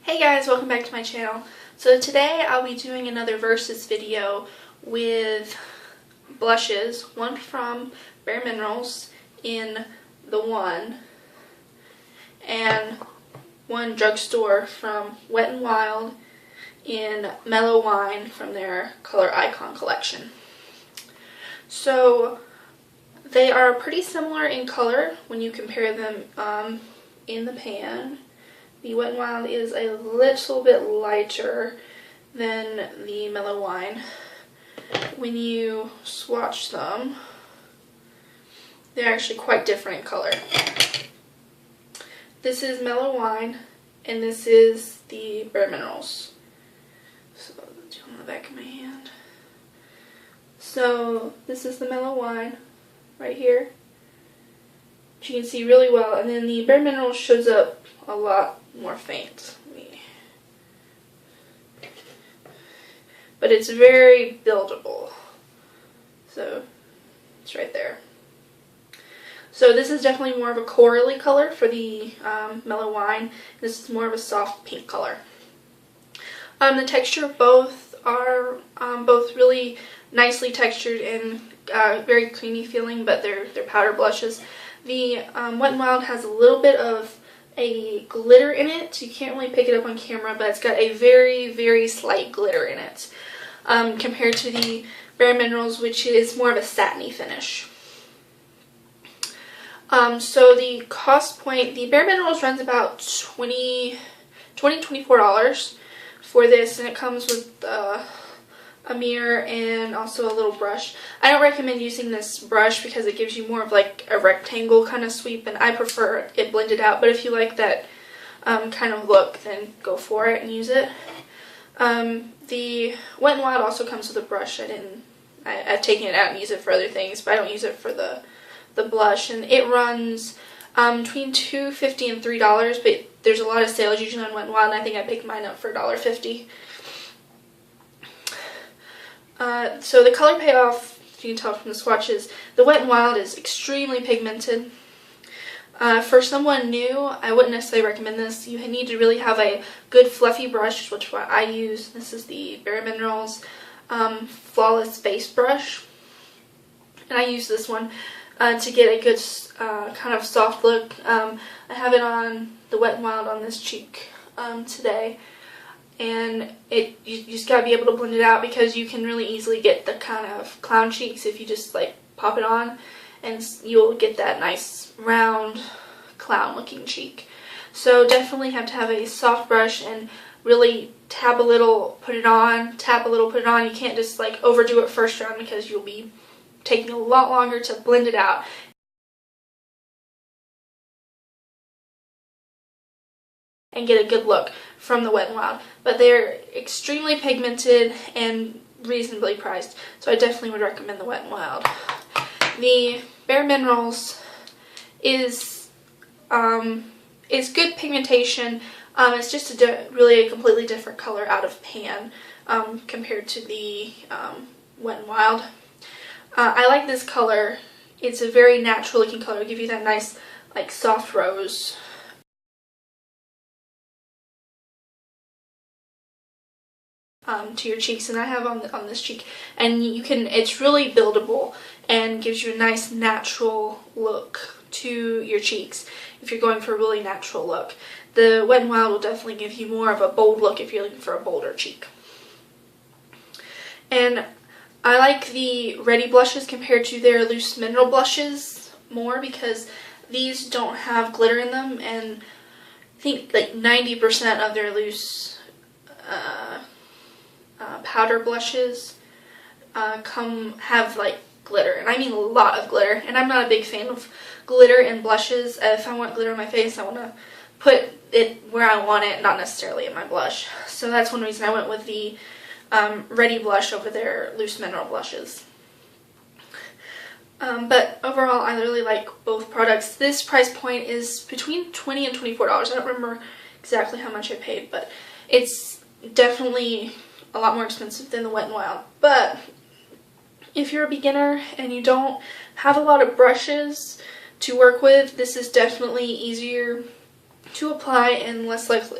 Hey guys, welcome back to my channel. So today I'll be doing another versus video with blushes, one from Bare Minerals in the One, and one drugstore from Wet n Wild in Mellow Wine from their Color Icon collection. So they are pretty similar in color when you compare them in the pan. The Wet n Wild is a little bit lighter than the Mellow Wine. When you swatch them, they're actually quite different in color. This is Mellow Wine, and this is the Bare Minerals. So that's on the back of my hand. So this is the Mellow Wine right here, which you can see really well, and then the Bare Minerals shows up a lot more faint. But it's very buildable. So it's right there. So this is definitely more of a corally color for the Mellow Wine. This is more of a soft pink color. The texture of both are both really nicely textured and very creamy feeling, but they're powder blushes. The Wet n Wild has a little bit of a glitter in it. You can't really pick it up on camera, but it's got a very, very slight glitter in it compared to the Bare Minerals, which is more of a satiny finish. So the cost point, the Bare Minerals runs about $24 for this, and it comes with a mirror and also a little brush. I don't recommend using this brush because it gives you more of like a rectangle kind of sweep, and I prefer it blended out, but if you like that kind of look, then go for it and use it. The Wet n Wild also comes with a brush. I've taken it out and used it for other things, but I don't use it for the blush, and it runs between $2.50 and $3, but there's a lot of sales usually on Wet n Wild, and I think I picked mine up for $1.50. So the color payoff, if you can tell from the swatches, the Wet n Wild is extremely pigmented. For someone new, I wouldn't necessarily recommend this. You need to really have a good fluffy brush, which is what I use. This is the Bare Minerals Flawless Face Brush, and I use this one to get a good kind of soft look. I have it on the Wet n Wild on this cheek today. And you just gotta be able to blend it out, because you can really easily get the kind of clown cheeks if you just like pop it on, and you'll get that nice round clown looking cheek. So definitely have to have a soft brush and really tap a little, put it on, tap a little, put it on. You can't just like overdo it first round, because you'll be taking a lot longer to blend it out and get a good look from the Wet n Wild. But they're extremely pigmented and reasonably priced, so I definitely would recommend the Wet n Wild. The Bare Minerals is good pigmentation. It's just really a completely different color out of pan compared to the Wet n Wild. I like this color. It's a very natural looking color. It'll give you that nice like soft rose. To your cheeks, and I have on this cheek, and it's really buildable and gives you a nice natural look to your cheeks if you're going for a really natural look. The Wet n Wild will definitely give you more of a bold look if you're looking for a bolder cheek. And I like the Ready blushes compared to their loose mineral blushes more, because these don't have glitter in them, and I think like 90% of their loose powder blushes have like glitter, and I mean a lot of glitter, and I'm not a big fan of glitter in blushes. If I want glitter on my face, I want to put it where I want it, not necessarily in my blush. So that's one reason I went with the Ready blush over their loose mineral blushes. But overall, I really like both products. This price point is between $20 and $24. I don't remember exactly how much I paid, but it's definitely a lot more expensive than the Wet n Wild. But if you're a beginner and you don't have a lot of brushes to work with, this is definitely easier to apply, and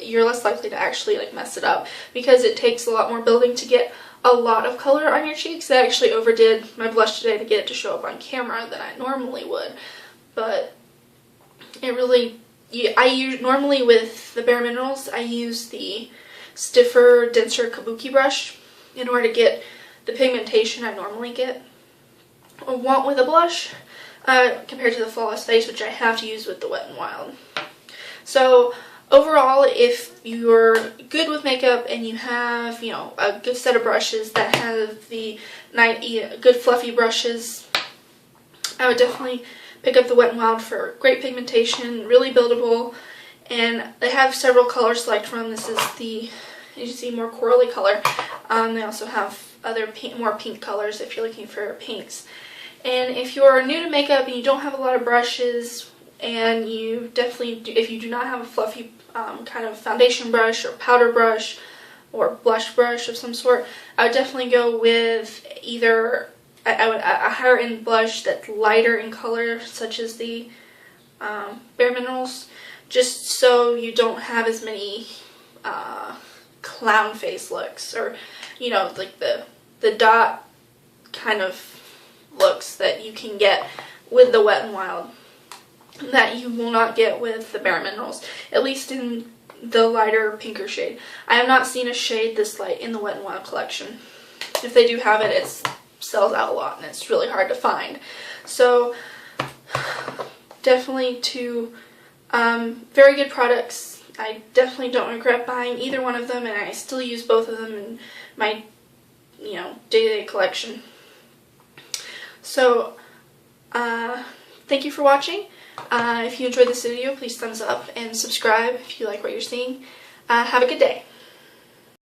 you're less likely to actually like mess it up, because it takes a lot more building to get a lot of color on your cheeks. I actually overdid my blush today to get it to show up on camera than I normally would, but it really, normally with the Bare Minerals, I use the stiffer, denser kabuki brush in order to get the pigmentation I normally get or want with a blush, compared to the Flawless Face, which I have to use with the Wet n Wild. So overall, if you're good with makeup and you have, you know, a good set of brushes that have the good fluffy brushes, I would definitely pick up the Wet n Wild for great pigmentation, really buildable, and they have several colors to select from. This is the, as you see, more corally color. They also have other more pink colors if you're looking for pinks. And if you're new to makeup and you don't have a lot of brushes, and you definitely, if you do not have a fluffy kind of foundation brush or powder brush or blush brush of some sort, I would definitely go with either a higher end blush that's lighter in color, such as the Bare Minerals, just so you don't have as many clown face looks, or, you know, like the dot kind of looks that you can get with the Wet n Wild that you will not get with the Bare Minerals, at least in the lighter pinker shade. I have not seen a shade this light in the Wet n Wild collection. If they do have it, it sells out a lot and it's really hard to find. So definitely two very good products. I definitely don't regret buying either one of them, and I still use both of them in my, you know, day-to-day collection. So thank you for watching. If you enjoyed this video, please thumbs up and subscribe if you like what you're seeing. Have a good day.